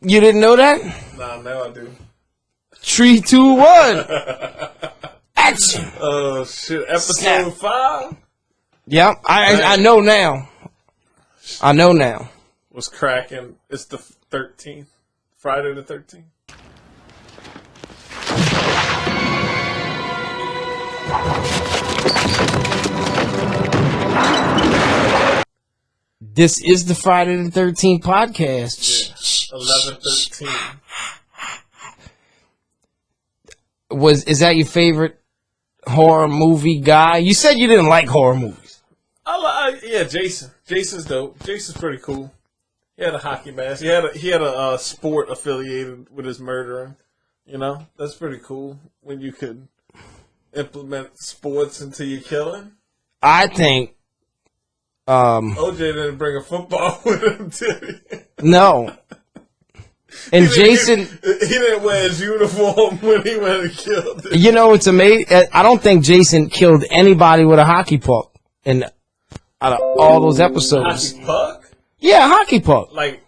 You didn't know that? Nah, now I do. 3, 2, 1. Action. Oh shit! Episode 5. Yeah, I know now. I know now. Was cracking. It's the 13th, Friday the 13th. This is the Friday the 13th podcast. Yeah, 11/13. Is that your favorite horror movie guy? You said you didn't like horror movies. Yeah, Jason. Jason's dope. Jason's pretty cool. He had a hockey mask. He had a sport affiliated with his murdering. You know, that's pretty cool when you could implement sports into your killing. I think. OJ didn't bring a football with him, did he? No. And Jason, he didn't wear his uniform when he went and killed him. You know, it's amazing. I don't think Jason killed anybody with a hockey puck in out of all those episodes. Hockey puck? Yeah, hockey puck. Like,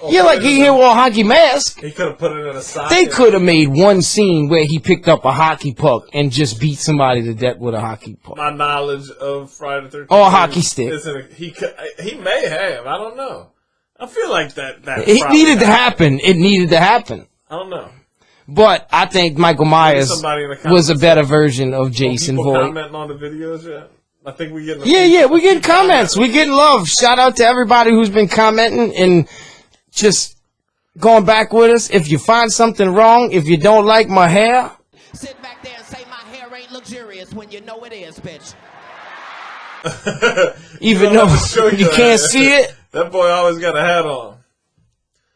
yeah, like he wore a hockey mask. He could have put it in a sock. They could have made one scene where he picked up a hockey puck and just beat somebody to death with a hockey puck. My knowledge of Friday the 13th. Or a hockey stick. He may have. I don't know. I feel like that it needed to happen. It needed to happen. I don't know. But I think Michael Myers was a better version of Jason Voorhees. Commenting on the videos yet? I think we getting. Yeah, we're getting comments. We're getting love. Shout out to everybody who's been commenting and just going back with us. If you find something wrong, if you don't like my hair, sit back there and say my hair ain't luxurious when you know it is, bitch. Even though you can't see it. That boy always got a hat on.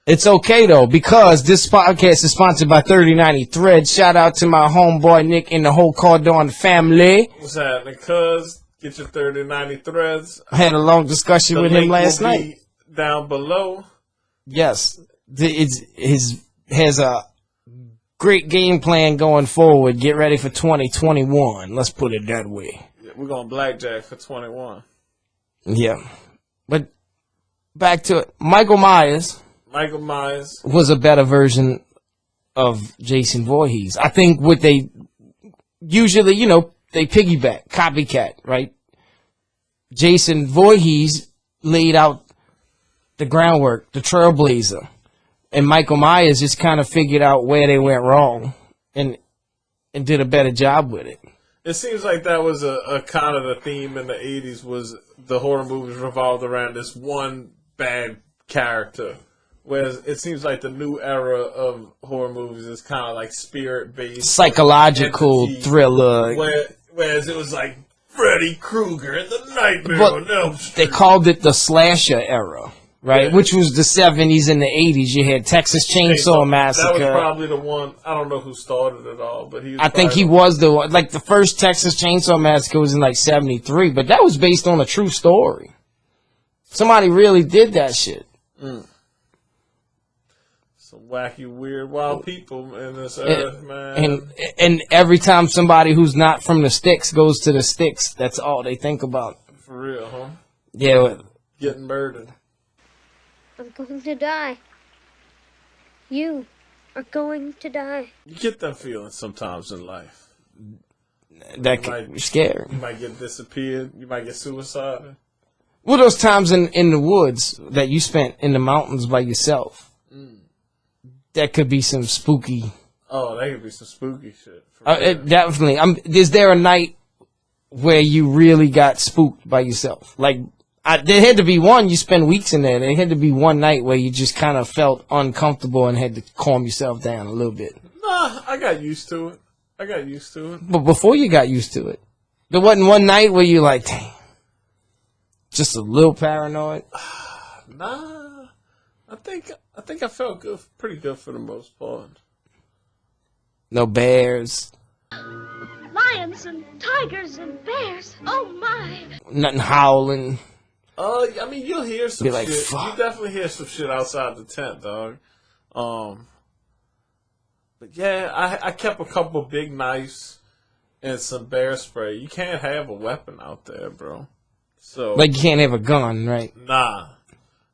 It's okay, though, because this podcast is sponsored by 3090 Threads. Shout out to my homeboy Nick and the whole Cardon family. What's happening, cuz? Get your 3090 Threads. I had a long discussion with him last night. Down below. Yes. Has a great game plan going forward. Get ready for 2021. Let's put it that way. Yeah, we're going blackjack for 21. Yeah. But back to it. Michael Myers was a better version of Jason Voorhees. I think what they usually, they piggyback, copycat, right? Jason Voorhees laid out the groundwork, the trailblazer. And Michael Myers just kind of figured out where they went wrong and did a better job with it. It seems like that was a kind of the theme in the 80s was the horror movies revolved around this one bad character. Whereas it seems like the new era of horror movies is kind of like spirit-based. Psychological thriller. Whereas it was like Freddy Krueger and the Nightmare on Elm Street. They called it the slasher era, right? Yeah. Which was the 70s and the 80s. You had Texas Chainsaw Massacre. That was probably the one. I don't know who started it all, but I think he was the one. Like the first Texas Chainsaw Massacre was in like 73, but that was based on a true story. Somebody really did that shit. Some wacky, weird, wild people in this earth, man. And every time somebody who's not from the sticks goes to the sticks, that's all they think about. For real, huh? Yeah. Getting murdered. I'm going to die. You are going to die. You get that feeling sometimes in life. That can be scary. You might get disappeared. You might get suicided. What are those times in the woods that you spent in the mountains by yourself? That could be some spooky. Oh, that could be some spooky shit. Definitely. Is there a night where you really got spooked by yourself? Like, there had to be one. You spend weeks in there. There had to be one night where you just kind of felt uncomfortable and had to calm yourself down a little bit. Nah, I got used to it. But before you got used to it, there wasn't one night where you like, dang, just a little paranoid. Nah, I think I felt good, pretty good for the most part. No bears. Lions and tigers and bears. Oh my! Nothing howling. I mean, you'll hear some like, shit. fuck. You definitely hear some shit outside the tent, dog. But yeah, I kept a couple big knives and some bear spray. You can't have a weapon out there, bro. So like you can't have a gun, right? Nah.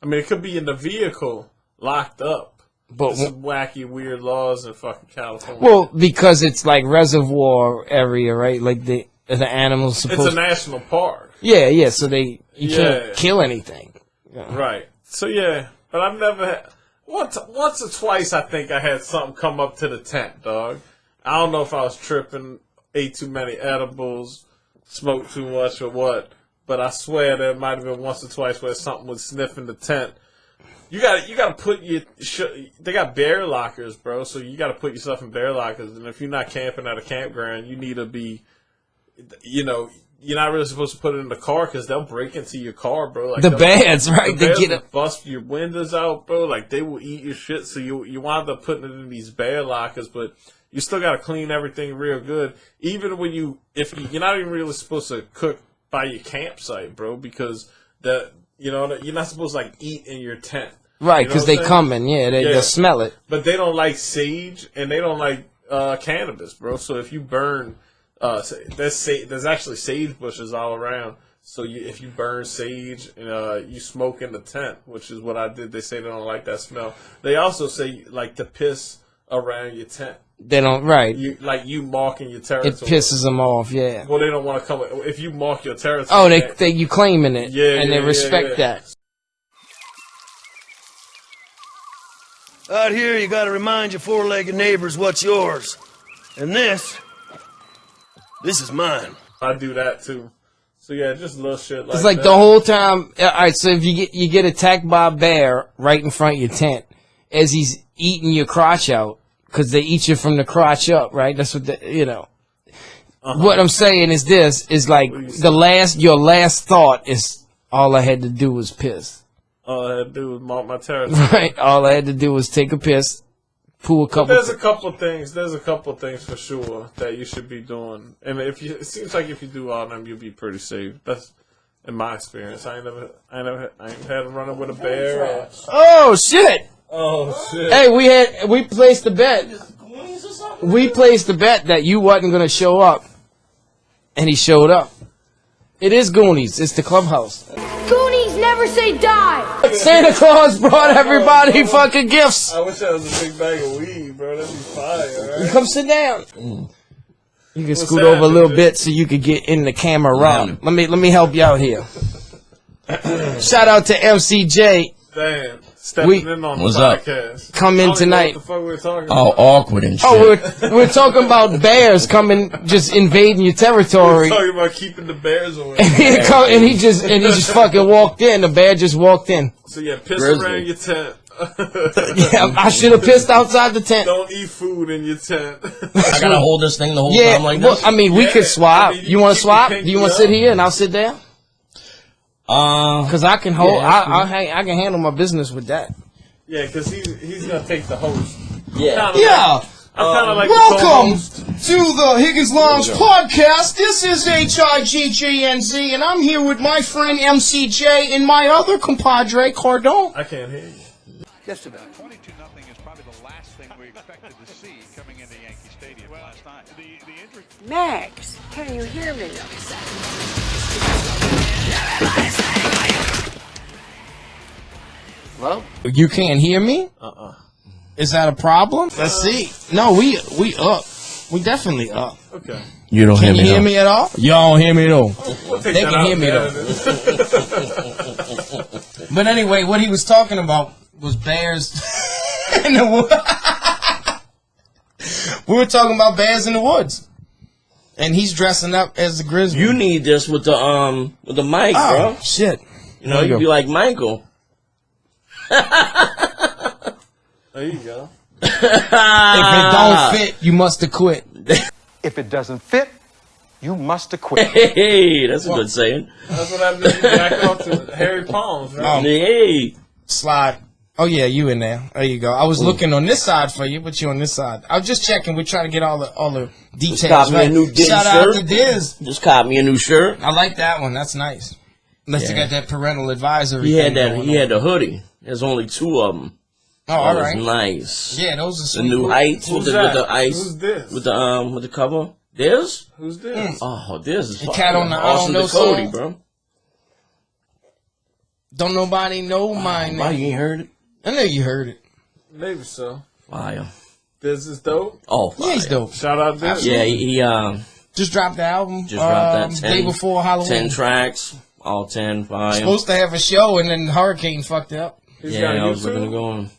I mean, it could be in the vehicle, locked up. But some wacky, weird laws in fucking California. Well, because it's like reservoir area, right? Like the animals supposed. It's a national park. Yeah. So you can't kill anything. Yeah. Right. So yeah, but I've never had once or twice. I think I had something come up to the tent, dog. I don't know if I was tripping, ate too many edibles, smoked too much, or what. But I swear there might have been once or twice where something was sniffing the tent. You gotta put they got bear lockers, bro. So you gotta put yourself in bear lockers. And if you're not camping at a campground, you need to be, you're not really supposed to put it in the car because they'll break into your car, bro. Like the bears, right? They get it, bust your windows out, bro. Like they will eat your shit. So you wind up putting it in these bear lockers, but you still gotta clean everything real good. Even when you're not even really supposed to cook by your campsite, bro, because you're not supposed to like eat in your tent, right? Because they come in, they'll smell it. But they don't like sage and they don't like cannabis, bro. So if you burn, there's actually sage bushes all around. So if you burn sage, you smoke in the tent, which is what I did. They say they don't like that smell. They also say like to piss around your tent. They don't, right? You marking your territory. It pisses them off, yeah. Well, they don't want to come if you mark your territory. Oh, you claiming it, and they respect that. Out here, you got to remind your four-legged neighbors what's yours, and this is mine. I do that too. So yeah, just little shit like. It's like that. the whole time. All right, so if you get attacked by a bear right in front of your tent as he's eating your crotch out. Because they eat you from the crotch up, right? That's what What I'm saying is this, is like your last thought is all I had to do was piss. All I had to do was mark my territory. Right. All I had to do was take a piss, pull a couple. There's a couple things for sure that you should be doing. And it seems like if you do all of them, you'll be pretty safe. That's in my experience. I ain't had a running with a bear. Oh shit! Oh shit! Hey, we placed a bet. We placed a bet that you wasn't gonna show up, and he showed up. It is Goonies. It's the clubhouse. Goonies never say die. Santa Claus brought everybody fucking gifts. I wish that was a big bag of weed, bro. That'd be fire, right? Come sit down. You can scoot over a little bit so you could get in the camera round. Let me help you out here. Shout out to MCJ. Damn. Stepping in on the podcast. Come in tonight. What the fuck we're talking about. Awkward and shit. Oh, we're talking about bears coming, just invading your territory. We're talking about keeping the bears away. And he just fucking walked in. The bear just walked in. So yeah, piss around your tent. Yeah, I should have pissed outside the tent. Don't eat food in your tent. I gotta hold this thing the whole time like this? Well, I mean, we could swap. You want to swap? Do you want to sit here and I'll sit there? Because I can hold, I can handle my business with that. Yeah, because he's gonna take the host. Yeah. I'm kind of like welcome to the Higgnz Lounge podcast. This is HIGGNZ, and I'm here with my friend MCJ and my other compadre Cardon. I can't hear you. Just about. 22-0 is probably the last thing we expected to see coming into Yankee Stadium last night. Max, can you hear me? Well, you can't hear me? Is that a problem? Let's see. No, we up. We definitely up. Okay. You don't hear me. Can you hear me at all? You don't hear me though. They can hear me though. But anyway, what he was talking about was bears in the woods. We were talking about bears in the woods, and he's dressing up as the grizzly. You need this with the mic, bro. Shit! You know, you'd be like Michael. There you go. If it don't fit, you must have quit. If it doesn't fit, you must have quit. Hey, that's a good saying. That's what happened to back off to Harry Palms, right? Hey. Slide. Oh yeah, you in there. There you go. I was looking on this side for you, but you on this side. I was just checking. We're trying to get all the details. Just caught me a new Shout shirt. out to Diz. Just caught me a new shirt. I like that one. That's nice. Unless you got that parental advisory. He had that. He had the hoodie. There's only two of them. Oh, all right. Nice. Yeah, those are some the new cool. heights with the ice. Who's this? With the cover. This? Who's this? Oh, this is the cat on the Austin Dakota, bro. Don't nobody know my name. Why you ain't heard it? I know you heard it. Maybe so. Fire. This is dope. Oh, fire. Yeah, he's dope. Shout out to Yeah, he just dropped the album. just dropped that day before Halloween. 10 tracks, all 10, fire. Supposed to have a show, and then the hurricane fucked it up. Yeah, I was looking to go on.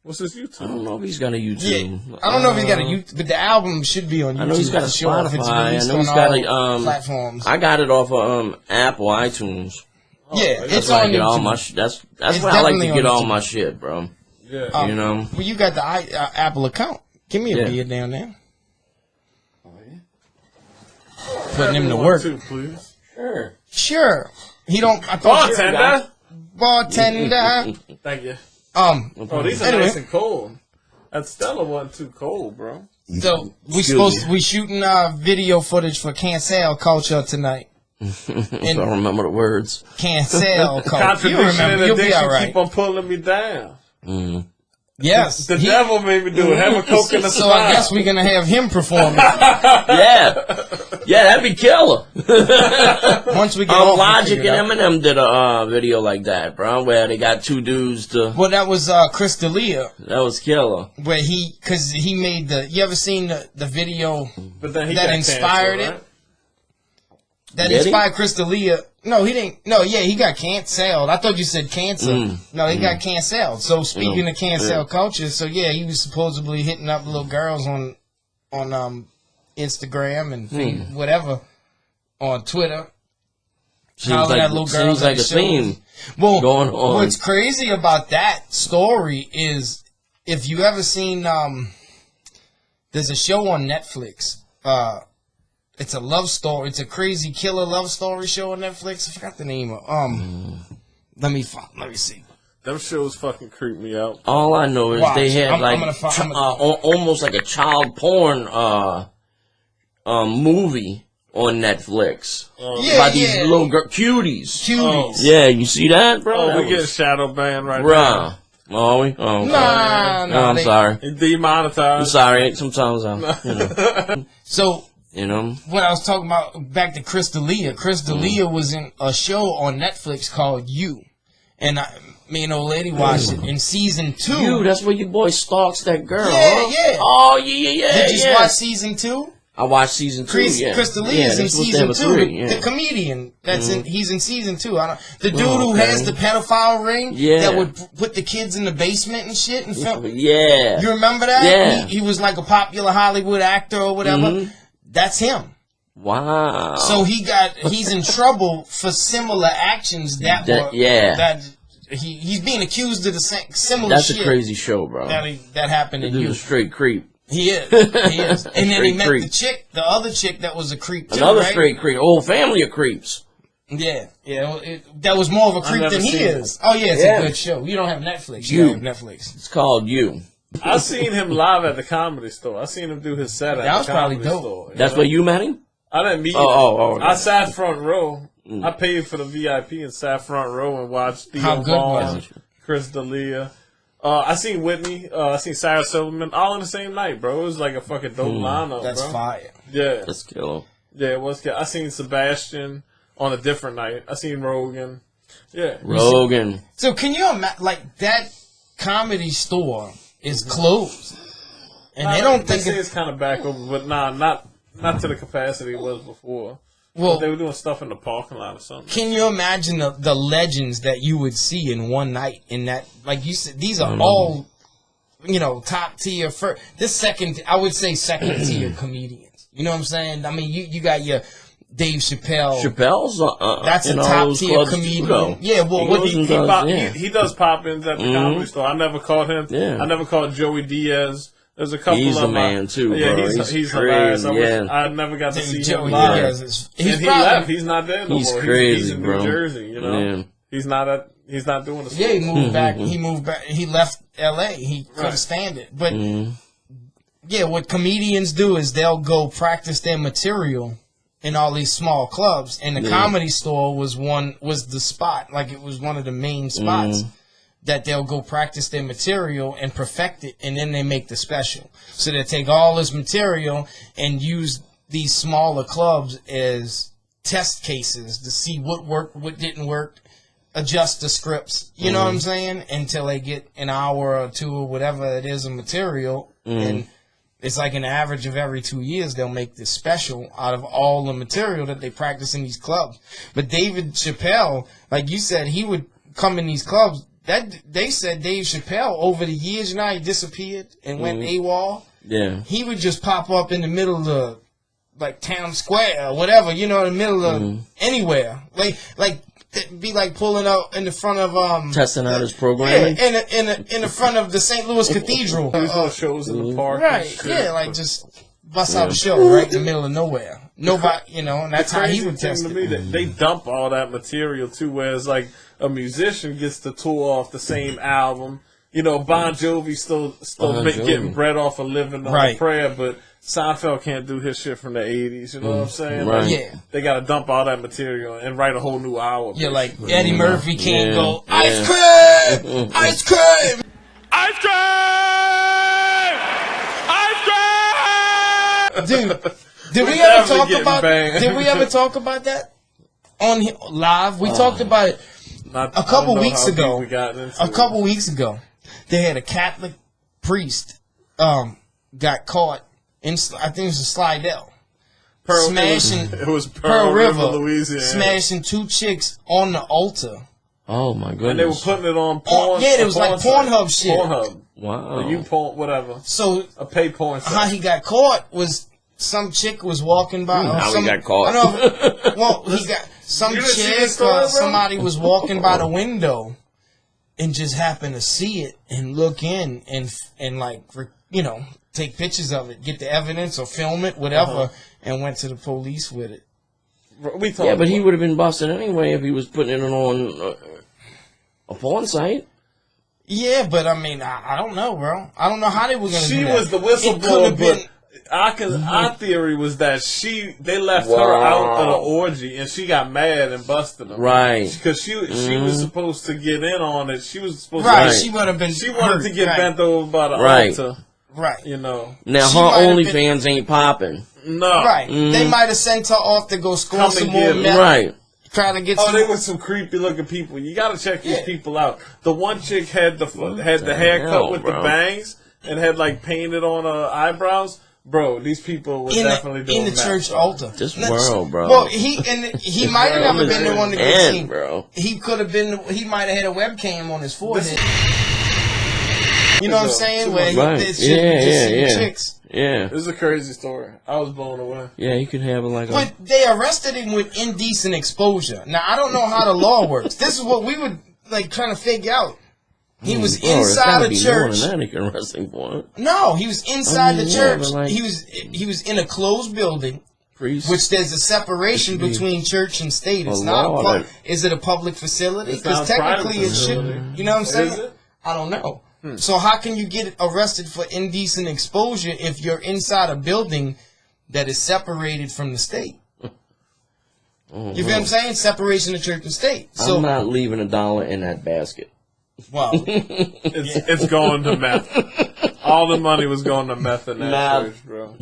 What's his YouTube? I don't know if he's got a YouTube. Yeah, I don't know if he's got a YouTube, but the album should be on YouTube. I know he's got a Spotify. I know he's got a platforms. I got it off of Apple iTunes. Yeah, That's it's where on I get all YouTube. my that's It's where I like to definitely get on all YouTube. my shit, bro. Yeah. You know. Well, you got the Apple account. Give me a beer down there. Putting him to work. Too, please. Sure. He don't. I thought bartender. Thank you. Oh, these are nice and cold. That Stella wasn't too cold, bro. So we shooting video footage for cancel culture tonight. I don't remember the words. Cancel culture. You Contradiction remember? and You'll be addiction all right. keep on pulling me down. Yes. The devil made me do it. Have a coke in the So I guess we're gonna have him perform. Yeah, that'd be killer. Once we get off, Logic and Eminem did a video like that, bro, where they got two dudes to. Well, that was Chris D'Elia. That was killer. Where because he made the. You ever seen the video but then he that got inspired canceled, it? right? That inspired Chris D'Elia. No, he didn't. No, yeah, he got canceled. I thought you said cancer. No, he got canceled. So speaking of cancel culture, so yeah, he was supposedly hitting up little girls on Instagram and whatever on Twitter. Seems like a theme. Well, going on. What's crazy about that story is if you ever seen there's a show on Netflix. It's a love story. It's a crazy killer love story show on Netflix. I forgot the name of. Let me see. Them shows fucking creep me out. All I know is they had almost like a child porn movie on Netflix. By these little cuties. Yeah, you see that, bro? Oh, we get shadow banned right now. Oh, we? Oh, okay. Nah, I'm sorry. Demonetized. I'm sorry. Sometimes So. You know what I was talking about, back to Chris D'Elia. Chris D'Elia was in a show on Netflix called You, and me and old lady watched it in season 2. You, that's where your boy stalks that girl. Yeah. Oh yeah. Did you watch season 2? I watched season 2. Chris D'Elia's in season 2. The comedian that's he's in season 2. The dude who has the pedophile ring that would put the kids in the basement and shit and film. Yeah, you remember that? Yeah, he was like a popular Hollywood actor or whatever. That's him. Wow. So he's in trouble for similar actions that he's being accused of the similar That's shit. That's a crazy show, bro. That happened in You. A straight creep. He is. And then he met the other chick that was a creep too, Another right? straight creep. Whole family of creeps. Yeah. That was more of a creep than he is. Oh yeah, it's a good show. You don't have Netflix. You don't have Netflix. It's called You. I seen him live at the Comedy Store. I seen him do his set at the Comedy Store. That's where you met him? I didn't meet him. Okay. I sat front row. I paid for the VIP and sat front row and watched Theo Vaughn, Chris D'Elia. I seen Whitney. I seen Sarah Silverman all in the same night, bro. It was like a fucking dope lineup, That's bro. fire. Yeah. That's killer. Yeah, it was. I seen Sebastian on a different night. I seen Rogan. Yeah. Rogan. So can you imagine, like, that Comedy Store is closed, and they don't think it's kind of back over, but not to the capacity it was before. Well, they were doing stuff in the parking lot or something. Can you imagine the legends that you would see in one night? In that, like you said, these are all, top tier. I would say second tier comedians. You know what I'm saying? I mean, you got your Dave Chappelle. Chappelle's that's a top tier comedian. Yeah, well, he does pop-ins at the Comedy Store. I never caught him. Yeah. I never caught Joey Diaz. There's a couple he's of a man too, yeah, bro. He's hilarious. I never got to see him live. He left. He's not there no more. He's crazy, he's in bro. New Jersey, you know. Yeah. He's not doing the. Yeah, he moved back. He moved back. He left L.A. He couldn't stand it. But yeah, what comedians do is they'll go practice their material in all these small clubs, and the Comedy Store was the spot. Like, it was one of the main spots. That they'll go practice their material and perfect it, and then they make the special. So they take all this material and use these smaller clubs as test cases to see what worked, what didn't work, adjust the scripts. You know what I'm saying? Until they get an hour or two or whatever it is of material, and it's like an average of every 2 years they'll make this special out of all the material that they practice in these clubs. But David Chappelle, like you said, he would come in these clubs. That they said Dave Chappelle over the years, you know, he disappeared and went AWOL. Yeah, he would just pop up in the middle of the, like, town square or whatever, you know, in the middle of anywhere, like it'd be like pulling up in the front of testing out his programming. Yeah, in the front of the St. Louis Cathedral. Shows in the park, right? Yeah, like just bust out a show right in the middle of nowhere. Nobody, you know, and that's how he would test it. They dump all that material too, whereas like a musician gets to tour off the same album. You know, Bon Jovi still getting bread off of living on prayer, but Seinfeld can't do his shit from the 80s, you know what I'm saying? Right. Like, Yeah. they got to dump all that material and write a whole new hour. Yeah, like Eddie Murphy can't go, ice cream! Ice cream! Ice cream! Ice cream! Dude, did we ever talk about that on live? We talked about it a couple weeks ago. A couple weeks ago, they had a Catholic priest got caught in, I think it was in Slidell, smashing it was Pearl River, Louisiana, smashing 2 chicks on the altar. Oh my goodness! And they were putting it on porn. Yeah, it was like Pornhub shit. Pornhub. Wow. You porn, whatever. So a pay porn. How he got caught was some chick was walking by. How he got caught? I know. Well, he got some chick. Somebody was walking by the window and just happened to see it and look in and like, you know, take pictures of it, get the evidence or film it, whatever, and went to the police with it. Yeah, but he would have been busted anyway if he was putting it on a porn site. Yeah, but I mean, I don't know, bro. I don't know how they were going to do that. She was the whistleblower, but our theory was that they left her out of the orgy and she got mad and busted them. Right. Because she was supposed to get in on it. She was supposed to. She would have been. She wanted to get bent over by the altar. Right. You know. Now her OnlyFans ain't popping. No. Right. They might have sent her off to go score some more meth. Right. Trying to get they were some creepy looking people. You got to check these people out. The one chick had the haircut with the bangs and had like painted on her eyebrows. Bro, these people were definitely doing in the church altar. This world, bro. Well, he might have never been the one to get seen, bro. He could have been. He might have had a webcam on his forehead. You know what I'm saying? Where he did shit chicks. Yeah. This is a crazy story. I was blown away. Yeah, you could have But they arrested him with indecent exposure. Now, I don't know how the law works. This is what we were like trying to figure out. He was inside a church. More than that, he can arrest him for it. No, he was inside the church. Like, he was in a closed building. Which there's a separation between church and state. It's not is it a public facility? Because technically it should. You know what I'm saying? I don't know. So how can you get arrested for indecent exposure if you're inside a building that is separated from the state? You feel what I'm saying? Separation of church and state. So I'm not leaving $1 in that basket. Wow. It's going to meth. All the money was going to meth in that church, bro.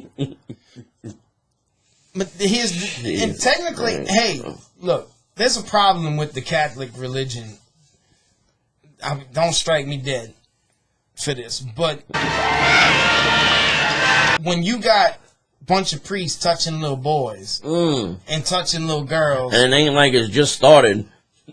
But and technically, hey, look, there's a problem with the Catholic religion. Don't strike me dead for this, but when you got a bunch of priests touching little boys and touching little girls, and it ain't like it's just started.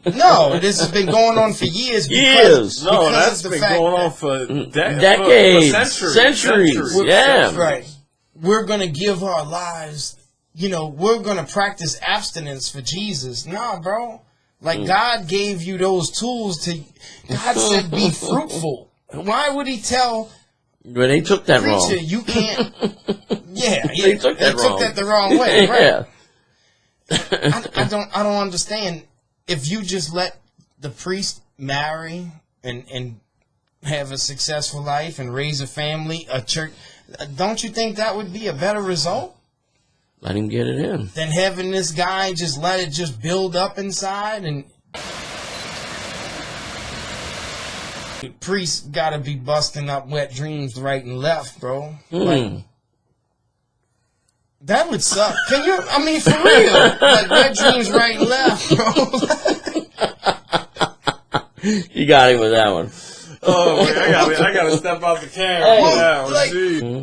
No, this has been going on for years. No, that's been going on for decades, for centuries. Yeah, right. We're gonna give our lives. You know, we're gonna practice abstinence for Jesus. Nah, bro. Like God gave you those tools to. God said, "Be fruitful." Why would He tell? But they took that wrong. You can't. Yeah, they took that the wrong way. Right? Yeah. I don't understand. If you just let the priest marry and have a successful life and raise a family, a church, don't you think that would be a better result? Let him get it in. Than having this guy just let it just build up inside and. Priests gotta be busting up wet dreams right and left, bro. Like, that would suck. Can you? I mean, for real, like wet dreams right and left, bro. You got him with that one. Oh, man, I gotta step out the camera now.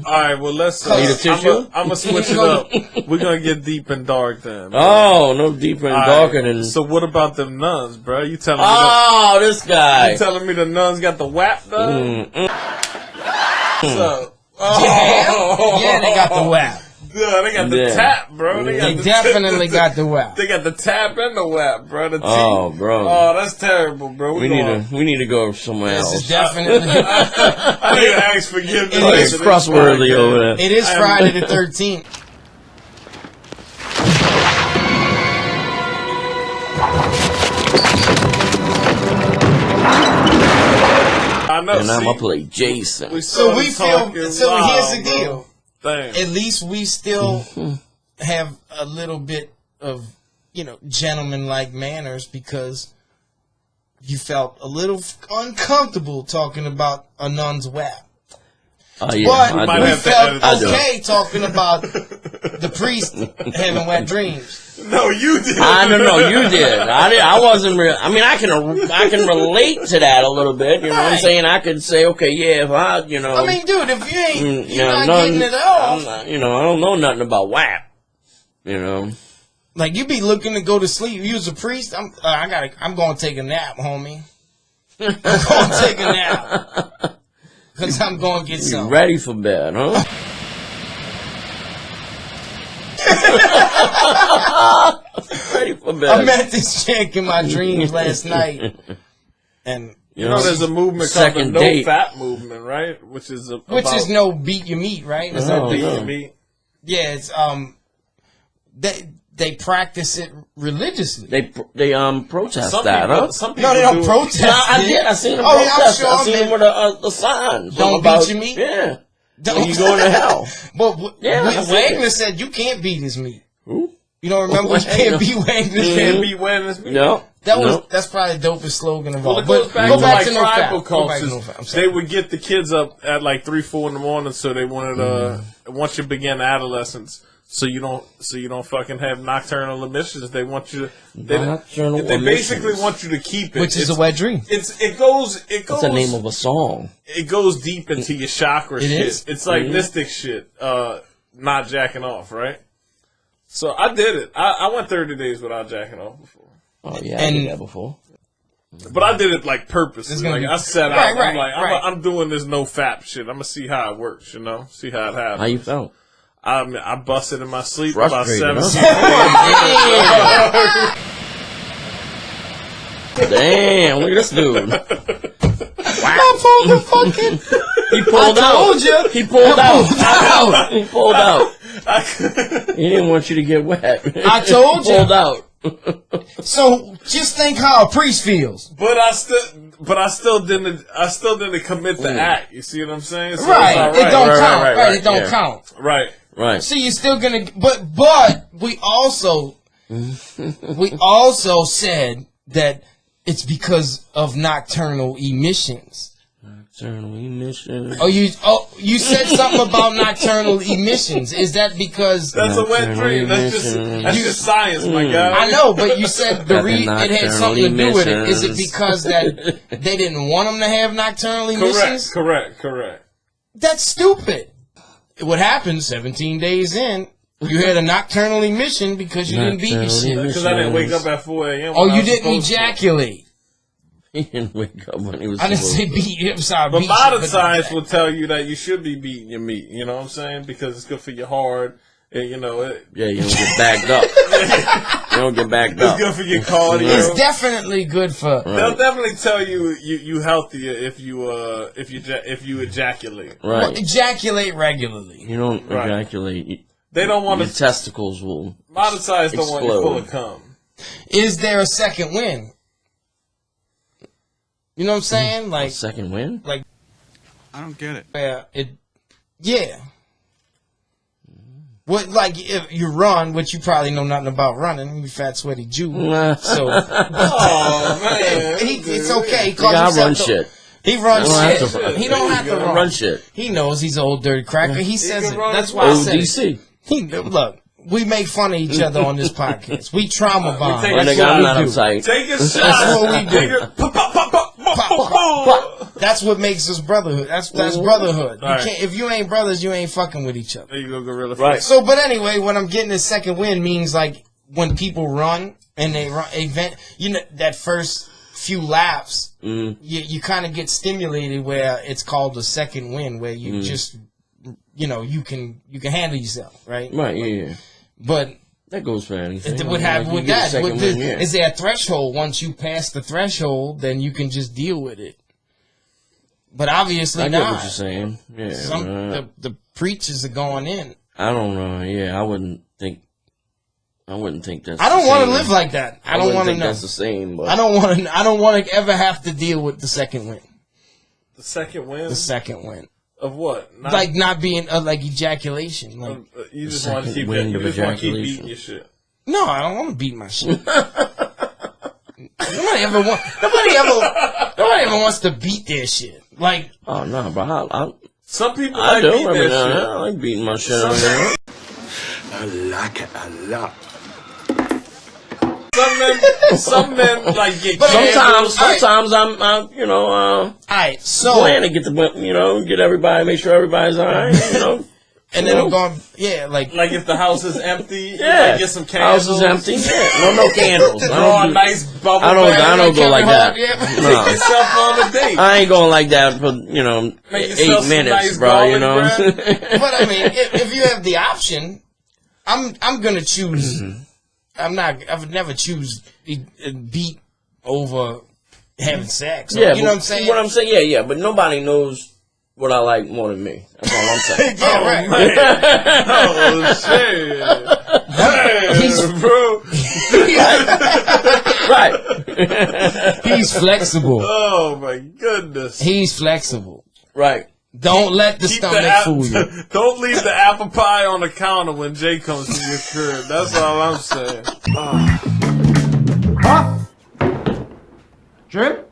All right, well, let's. Need a tissue? I'm gonna switch it up. We're gonna get deep and dark then. Oh, no deeper and darker than. So what about them nuns, bro? You telling me? This guy. You telling me the nuns got the WAP done? So, yeah, they got the WAP. Yeah, they got the tap, bro. They definitely got the WAP. They got the tap and the WAP, bro. The bro. Oh, that's terrible, bro. We need to go somewhere else. This is definitely. I need to ask forgiveness. It's trustworthy over there. It is Friday the 13th. I know. And I'm gonna play Jason. So here's the deal. Bro. Damn. At least we still have a little bit of, gentleman-like manners because you felt a little uncomfortable talking about a nun's WAP. But we felt okay talking about the priest having wet dreams. No, you did. No, you did. I wasn't real. I mean, I can relate to that a little bit. You know what I'm saying? I could say, okay, yeah, if I, I mean, dude, if you ain't, you're not getting it off. I don't know nothing about WAP. Like you be looking to go to sleep. You was a priest. I'm going to take a nap, homie. I'm going to take a nap. Because I'm going to get some. You ready for bed, huh? Ready for bed. I met this chick in my dreams last night. And there's a movement called the No Fap movement, right? Which is no beat your meat, right? It's no beat your meat. Yeah, it's they practice it religiously. They protest that, huh? Some people they don't protest. I did. I seen them protest. I seen them with the signs. Don't beat your meat. Yeah. You going to hell. But Wagner said you can't beat his meat. Who? You don't remember? You can't beat Wagner's meat. Can't beat Wagner's meat. No. That's probably the dopest slogan of all. Well, it goes back to tribal cultures. They would get the kids up at like 3, 4 in the morning, so they wanted once you begin adolescence. So you don't fucking have nocturnal emissions. They want you to. They basically want you to keep it, which is a wet dream. It goes. That's the name of a song. It goes deep into your chakra shit. It's like mystic shit. Not jacking off, right? So I did it. I went 30 days without jacking off before. Oh yeah, I did that before. But I did it like purposely. Like I set out. I'm doing this no fap shit. I'm gonna see how it works. See how it happens. How you felt? I busted in my sleep about 7. Damn, look at this dude. He pulled out. He pulled out. He pulled out. He didn't want you to get wet. I told you. He pulled out. So just think how a priest feels. But I still didn't commit the act. You see what I'm saying? So right. It don't count. Right. It don't count. Right. Right. So you're still gonna, but we also said that it's because of nocturnal emissions. Nocturnal emissions. You said something about nocturnal emissions. Is that because that's a wet dream? That's just science, my guy. I know, but you said it had something to do with it. Is it because that they didn't want them to have nocturnal emissions? Correct. That's stupid. What happened 17 days in, you had a nocturnal emission because you didn't beat your shit. Because I didn't wake up at 4 a.m. Oh, you didn't ejaculate. He didn't wake up when he was. I didn't say beat. I'm sorry. But modern science will tell you that you should be beating your meat. You know what I'm saying? Because it's good for your heart. And, you don't get backed up. You don't get backed up. It's good for your cardio. It's definitely good for. Right. They'll definitely tell you healthier if you ejaculate. Right. Well, ejaculate regularly. You don't ejaculate. They don't want your testicles will. Modern science don't want you full of cum. Is there a second win? You know what I'm saying? Like a second win? Like I don't get it. Yeah. What, like, if you run, which you probably know nothing about running, you fat, sweaty Jew. So, oh man, it's okay. He calls himself shit. He runs shit. He don't have to run shit. He knows he's an old dirty cracker. He says it. That's why I said it. Look, we make fun of each other on this podcast. We trauma bond. Take a shot. That's what we do. That's what makes us brotherhood. That's brotherhood. Right. You can't, if you ain't brothers, you ain't fucking with each other. There you go, gorilla. Right. So, but anyway, when I'm getting this second win means like when people run and they run event, you know, that first few laps, you kind of get stimulated where it's called the second win, where you just, you know, you can handle yourself, right? Right. Yeah. But that goes for anything. Is there a threshold? Once you pass the threshold, then you can just deal with it. But obviously not. I get what you're saying. Yeah. The preachers are going in. I don't know. Yeah, I wouldn't think that's. I don't want to live like that. I don't want to know. That's the same. But I don't want to ever have to deal with the second win. The second win. The second win. Of what? Like not being like ejaculation. Like you just want to keep beating your shit. No, I don't want to beat my shit. Nobody ever wants to beat their shit. Like, oh no, bro. Some people like beat their shit. I like beating my shit. I like it a lot. Some men like get. Sometimes I'm you know. All right, so plan to get get everybody, make sure everybody's all right, you know. And then I'm going, like if the house is empty, yeah, get some candles. House is empty, yeah, no candles. Draw a nice bubble. I don't go like that. Take yourself on a date. I ain't going like that for 8 minutes, nice bro. You know. But I mean, if you have the option, I'm gonna choose. I would never choose beat over having sex. Yeah, you know what I'm saying? What I'm saying, yeah, but nobody knows what I like more than me. That's all I'm saying. Yeah, right. Oh shit! Right. He's flexible. Oh my goodness. He's flexible. Right. Don't let the stomach fool you. Don't leave the apple pie on the counter when Jay comes to your crib. That's all I'm saying. Huh? Shrimp?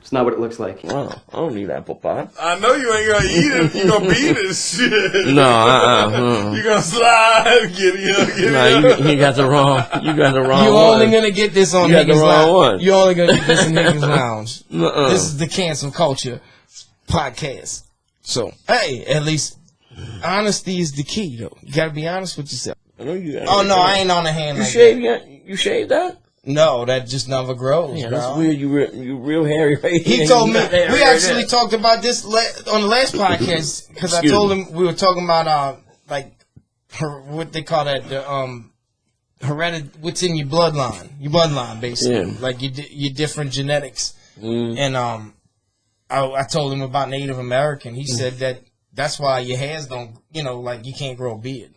It's not what it looks like. Wow, I don't need apple pie. I know you ain't gonna eat it. You gonna beat it, shit. No, You gonna slide, get it. You got the wrong. You got the wrong. You're only gonna get this on Higgnz Lounge. You're only gonna get this in Higgnz Lounge. This is the Cancel Culture podcast. So, hey, at least honesty is the key, though. You gotta be honest with yourself. I know you. Oh no, I ain't on the hand. You like shave? that. You shave that? No, that just never grows. Yeah, bro. that's weird. You real hairy right He told me we actually talked about this on the last podcast because I told him we were talking about what they call that what's in your bloodline basically, like your different genetics. And I told him about Native American. He said that's why your hairs don't, like you can't grow a beard.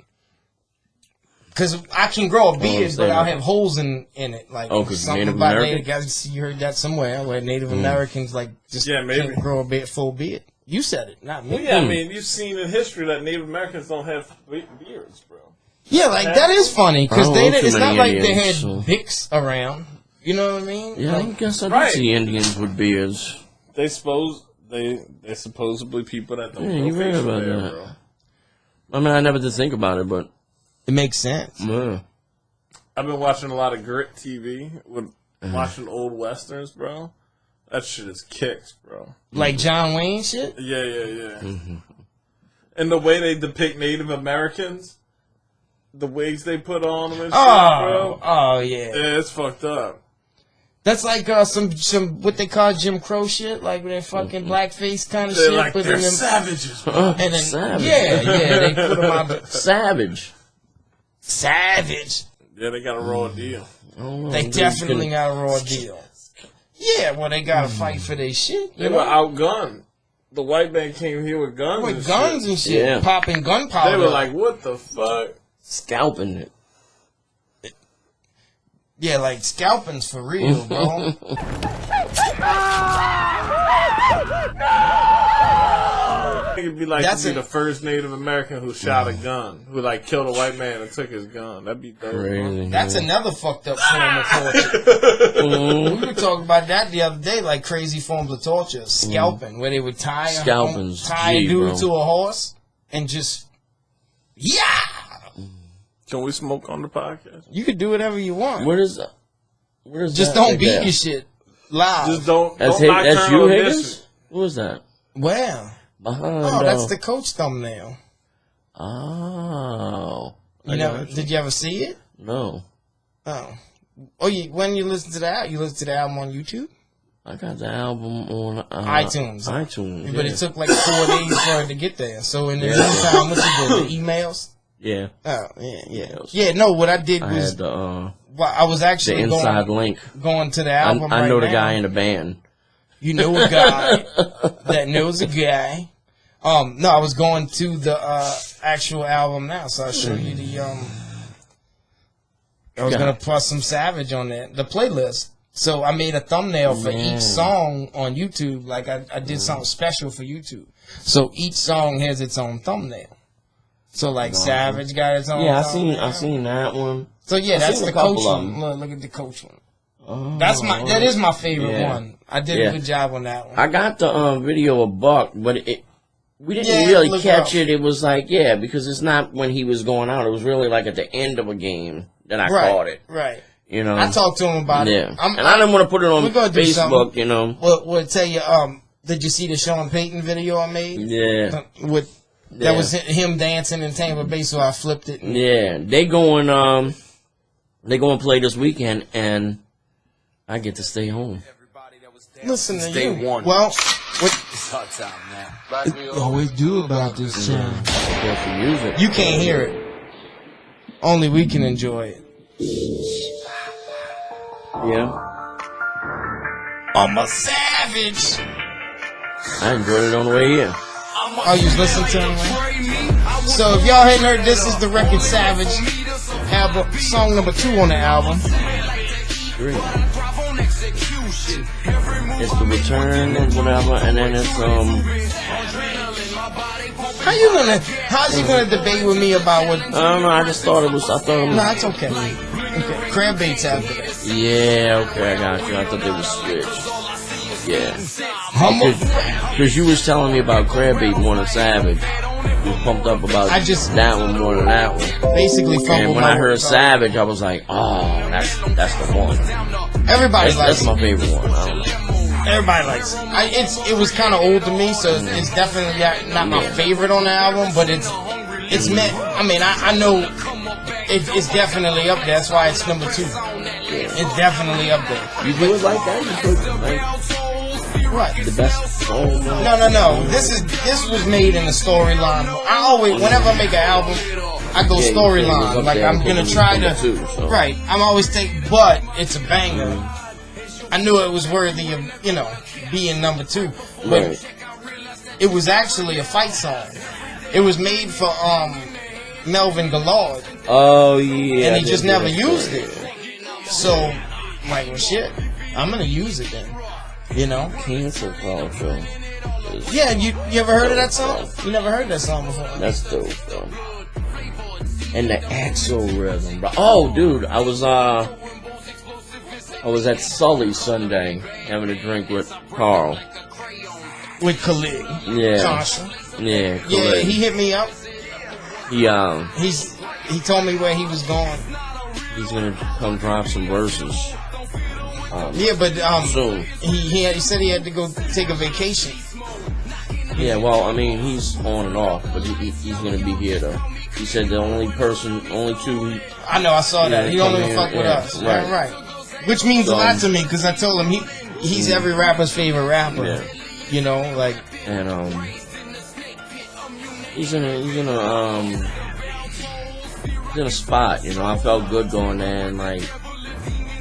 Because I can grow a beard, but I'll have holes in it. Like something Native about American? Native guys. You heard that somewhere where Native Americans can't grow a full beard. You said it, not me. Well, yeah, I mean, you've seen in history that Native Americans don't have beards, bro. Yeah, like that is funny because it's not like they had Bics around. You know what I mean? Yeah, I guess I did see Indians with beards. They're supposedly people that don't you read about that. Bro. I mean, I never did think about it, but it makes sense. Yeah. I've been watching a lot of grit TV, watching old westerns, bro. That shit is kicks, bro. Like John Wayne shit? Yeah. And the way they depict Native Americans, the wigs they put on them and shit, bro. Oh, yeah. Yeah, it's fucked up. That's like some what they call Jim Crow shit, like with that fucking blackface kind of shit. Like they're savages, bro. And then, savage. Yeah, they put them out. Savage. Yeah, they got a raw deal. They definitely got a raw deal. Yeah, well, they got to fight for their shit. They were outgunned. The white man came here with guns and shit. Yeah. Popping gunpowder. They were like, what the fuck? Scalping it. Yeah, like scalping's for real, bro. It'd be like the first Native American who shot a gun, who killed a white man and took his gun. That'd be dope. Crazy. That's another fucked up form of torture. We were talking about that the other day, like crazy forms of torture, scalping, where they would tie a dude to a horse and just Can we smoke on the podcast? You could do whatever you want. What is that? Just don't beat your shit. live. Just don't That's knock you, on Higgnz? this. What was that? Wow. Behind. That's the coach thumbnail. Oh. Did you ever see it? No. Oh. When you listen to that, you listen to the album on YouTube? I got the album on iTunes. iTunes. But it took like 4 days for it to get there. So in the meantime, what you did? The emails? Yeah. Oh, yeah. Yeah, no, what I did was... I had the, I was actually the inside link. Going to the album I know right the now. guy in the band. You know a guy that knows a guy. No, I was going to the actual album now, so I'll show you the... I was going to put some Savage on there. The playlist. So I made a thumbnail for each song on YouTube. Like I did something special for YouTube. So each song has its own thumbnail. So like Savage got its own. Yeah, thumbnail. I seen that one. So yeah, that's the coach one. Look at the coach one. Oh, that is my favorite one. I did a good job on that one. I got the video of Buck, but we didn't really catch it. It was like because it's not when he was going out. It was really like at the end of a game that I caught it. Right. You know, I talked to him about it. And I didn't want to put it on Facebook. You know, we'll tell you. Did you see the Sean Payton video I made? Yeah. That was him dancing in Tampa Bay, so I flipped it. They going play this weekend, and I get to stay home. Listen to Day you. one. Well, it's hard time now. always do about this channel. Music. You can't hear it. Only we can enjoy it. Yeah. I'm a savage. I enjoyed it on the way here. Oh, you was listening to him, man? So if y'all hadn't heard, this is the record Savage album, song number 2 on the album. 3. It's the return and whatever, and then it's How's you gonna debate with me about what? I don't know. I just thought it was. No, it's okay. Okay. Crab baits after that. Yeah, okay, I got you. I thought they were switched. Yeah. Because you was telling me about Crab Bait more than Savage. You was pumped up about that one more than that one. Basically, and when I heard Savage, I was like, oh, that's the one. Everybody likes it. That's my favorite one. I don't know. Everybody likes it. It was kind of old to me, so it's definitely not my favorite on the album, but it's meant. I mean, I know it's definitely up there. That's why it's number 2. It's definitely up there. You do it like that? You put like what? The best song? No. This was made in the storyline. I always, whenever I make an album, I go storyline. Like I'm gonna try to. Right. I'm always but it's a banger. I knew it was worthy of being number 2, but it was actually a fight song. It was made for Melvin Gillard. Oh yeah. And he just never used it. So, like, well, shit, I'm gonna use it then. Cancel culture. Yeah, you ever heard of that song? You never heard that song before? That's dope, though. And the ExoRhythm, bro. Oh, dude, I was at Sully's Sunday having a drink with Carl. With Khalid. Yeah. Johnson. Yeah, Khalid. Yeah, he hit me up. He told me where he was going. He's gonna come drop some verses. Soon. He said he had to go take a vacation. Yeah, well, I mean, he's on and off, but he's gonna be here though. He said the only 2. I know, I saw that. He don't even fuck with us. Right. Which means a lot to me because I told him he's every rapper's favorite rapper. Yeah. Like. And he's in a spot. I felt good going there and like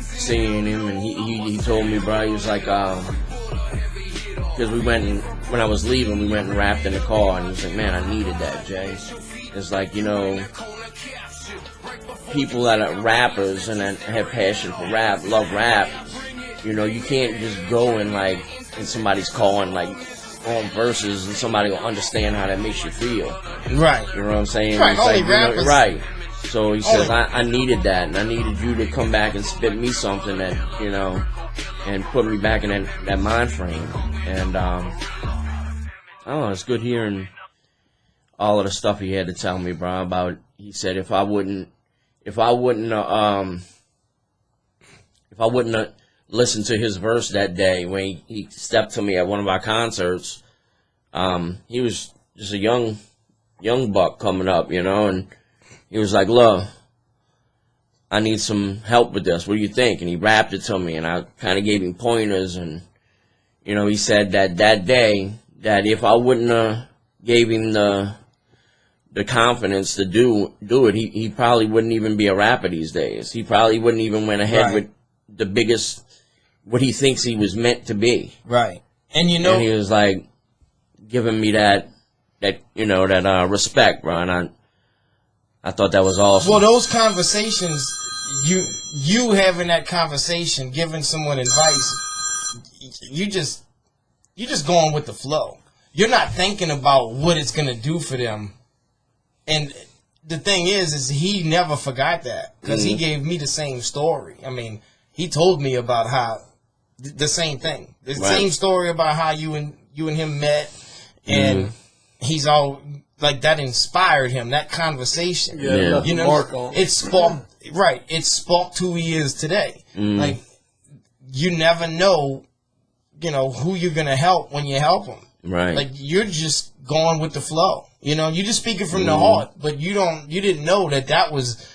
seeing him, and he told me, bro, he was like, because we went and when I was leaving, we went and rapped in the car, and he was like, man, I needed that, Jay. It's like, people that are rappers and that have passion for rap, love rap, you can't just go and like in somebody's car and like on verses and somebody will understand how that makes you feel. Right. You know what I'm saying? Right, it's only like, rappers. Right. So he says, I needed that, and I needed you to come back and spit me something that, and put me back in that mind frame. And, I don't know, it's good hearing all of the stuff he had to tell me, bro, about, he said, if I wouldn't listened to his verse that day when he stepped to me at one of our concerts. He was just a young buck coming up, you know, and he was like, "Look, I need some help with this. What do you think?" And he rapped it to me, and I kind of gave him pointers, and you know, he said that day that if I wouldn't have gave him the confidence to do it, he probably wouldn't even be a rapper these days. He probably wouldn't even went ahead with the biggest, what he thinks he was meant to be. Right. And you know, and he was like giving me that respect, bro. And I thought that was awesome. Well, those conversations, you having that conversation, giving someone advice, you just going with the flow. You're not thinking about what it's gonna do for them. And the thing is he never forgot that, because he gave me the same story. I mean, he told me about how the same thing, the same story about how you and him met, and he's all like that inspired him. That conversation, you know, it sparked. Right, it sparked who he is today. Like, you never know, you know, who you're gonna help when you help him. Right, like you're just going with the flow. You know, you just speaking from the heart, but you didn't know that was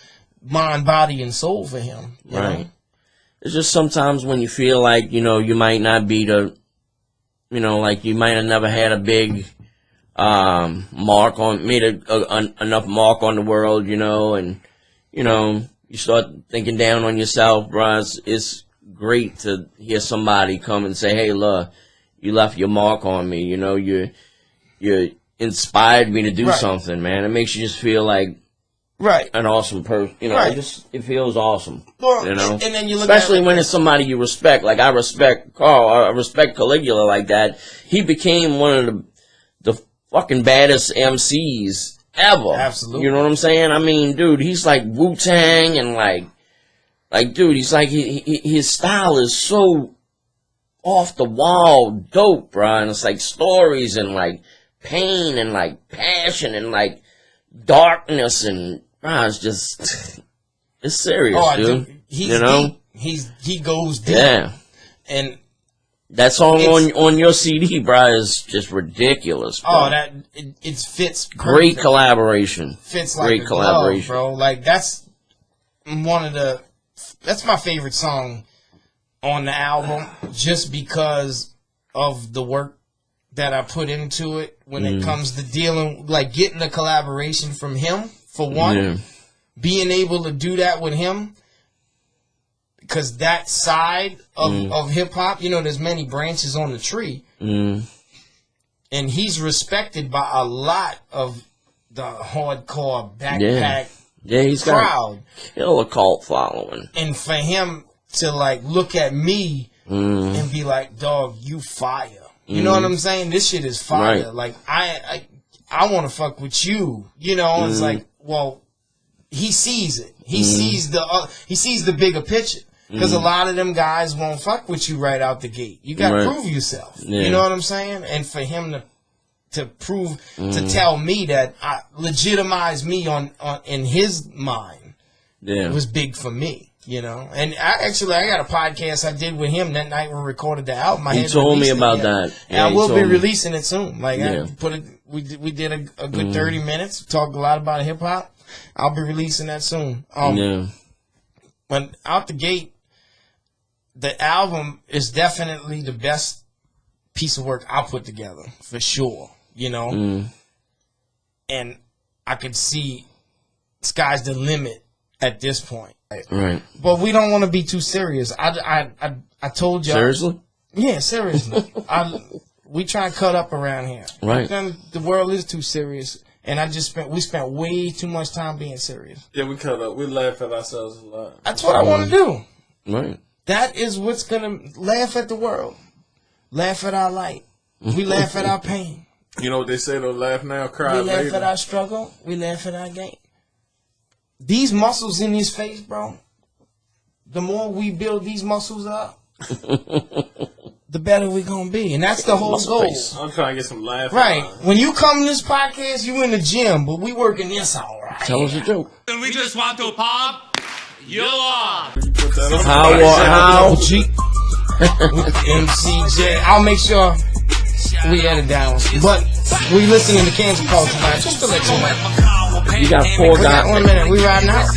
mind, body, and soul for him. You know? It's just sometimes when you feel like, you know, you might not be you know, like you might have never had a big enough mark on the world, you know, and, you know, you start thinking down on yourself, bro. It's great to hear somebody come and say, "Hey, look, you left your mark on me. You know, you inspired me to do something, man." It makes you just feel like an awesome person. You know, it feels awesome. Well, you know, and then you look especially at when it's somebody you respect. Like I respect Carl. I respect Caligula like that. He became one of the fucking baddest MCs ever. Absolutely. You know what I'm saying? I mean, dude, he's like Wu-Tang, and like dude, he's like his style is so off the wall dope, bro. And it's like stories and like pain and like passion and like darkness, and it's just it's serious, dude. You know, he goes deep. Yeah, and that song on your CD, bro, is just ridiculous, bro. Oh, it fits. Great collaboration. Fits like great collaboration, glove, bro. Like that's my favorite song on the album, just because of the work that I put into it when it comes to dealing, like getting the collaboration from him, for one, being able to do that with him, because that side of hip-hop, you know, there's many branches on the tree, and he's respected by a lot of the hardcore backpack he's crowd. Got a killer cult following. And for him to like look at me and be like, "Dog, you fire." You know what I'm saying? This shit is fire. Right. Like I want to fuck with you. You know, it's like, well, he sees it. He sees the bigger picture. Because a lot of them guys won't fuck with you right out the gate. You got to prove yourself. You know what I'm saying? And for him to prove, to tell me that legitimize me on in his mind, it was big for me. You know, and I got a podcast I did with him that night when we recorded the album. He told me about that. And I will be releasing it soon. Like I put it, we did a good 30 minutes, talked a lot about hip hop. I'll be releasing that soon. But out the gate, the album is definitely the best piece of work I put together, for sure. You know, and I could see sky's the limit at this point. Right. But we don't want to be too serious. I told y'all. Seriously? Yeah, seriously. We try and cut up around here. Right. The world is too serious, and we spent way too much time being serious. Yeah, we cut up. We laugh at ourselves a lot. That's what I want to do. Right. That is what's gonna laugh at the world, laugh at our light. We laugh at our pain. You know what they say though? Laugh now, cry later. We laugh at our struggle. We laugh at our gain. These muscles in his face, bro, the more we build these muscles up, the better we're going to be. And that's the whole goal. I'm trying to get some laughs. Right. When you come to this podcast, you in the gym, but we working this all right. Tell us a joke. And we just want to pop you off. How? MCJ. I'll make sure we edit that one. But we listening to Kansas Call tonight, just to let you know. You got 4 guys. 1 minute, we riding out.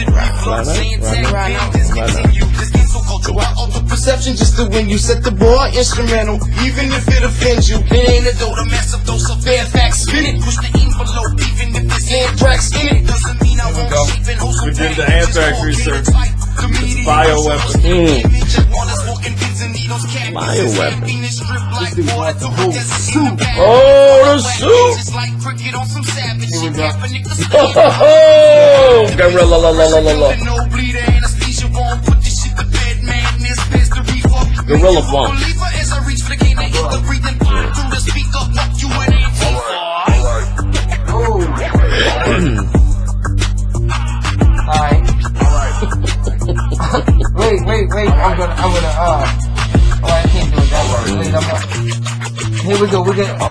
Perception just to when you set the ball instrumental, even if it offends you. It ain't a dose, a massive dose of bad facts. Spin it, push the envelope, even if there's anthrax in it. Doesn't mean I won't shape and hold some. We did the anthrax research. It's bioweapon. Bioweapon. Oh, the suit! Here we go. Oh, gorilla, la, la, la, la, la. Gorilla funk. Alright. Wait. I'm gonna, oh, I can't do it that way. Here we go, we're gonna, I'm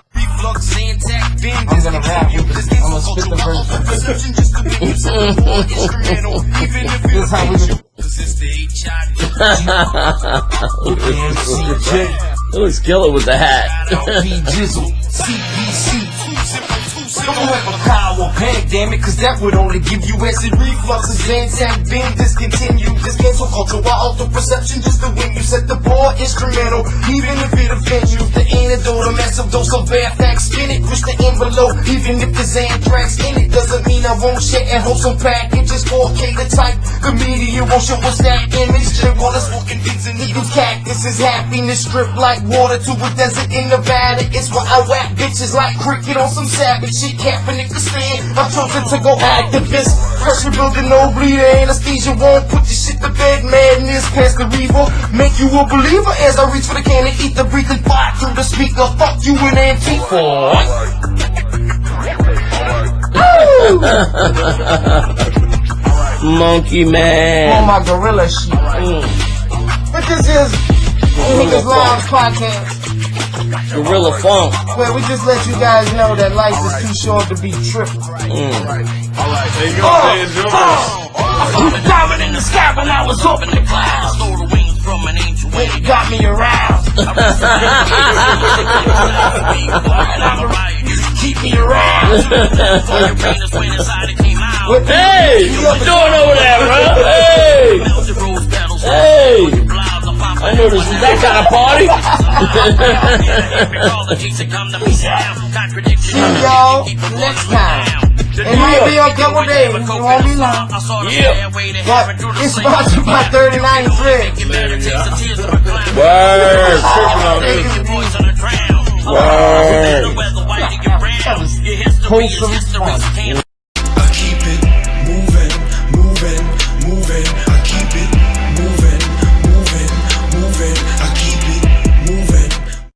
gonna rap with this. I'm gonna spit the verse. This is how we do. It looks killer with the hat. Panic, damn it, cause that would only give you acid reflux. Zantac, being discontinued. This cancel culture, while auto perception just the when you set the ball instrumental, even if it offends you. The antidote, a massive dose of bad facts. Spin it, push the envelope, even if there's anthrax in it. Doesn't mean I won't share and hold some packages. 4K the type, the media won't show us that image. They want us walking things in niggas cactus is happiness. Strip like water to a desert in Nevada. It's why I whack bitches like cricket on some savage shit. Kaepernick to stand. I'm chosen to go activist. Pressure building, no bleeder, anesthesia won't put your shit to bed. Madness past the reaver, make you a believer. As I reach for the can and eat the breathing fire through the speaker. Fuck you and Antifa. Monkey man. On my gorilla shit. But this is Higgnz Lounge Podcast. Gorilla funk. Well, we just let you guys know that life is too short to be tripping. Alright, there you go, Diving in the sky when I was up in the clouds. Stole the wings from an angel when it got me around. Keep me around. Hey, what you doing over there, bro? Hey, I know this is that kind of party. See y'all next time. It might be a couple days, it won't be long. Yeah. But it's sponsored by 39 Thread. Word. Wholesome fun.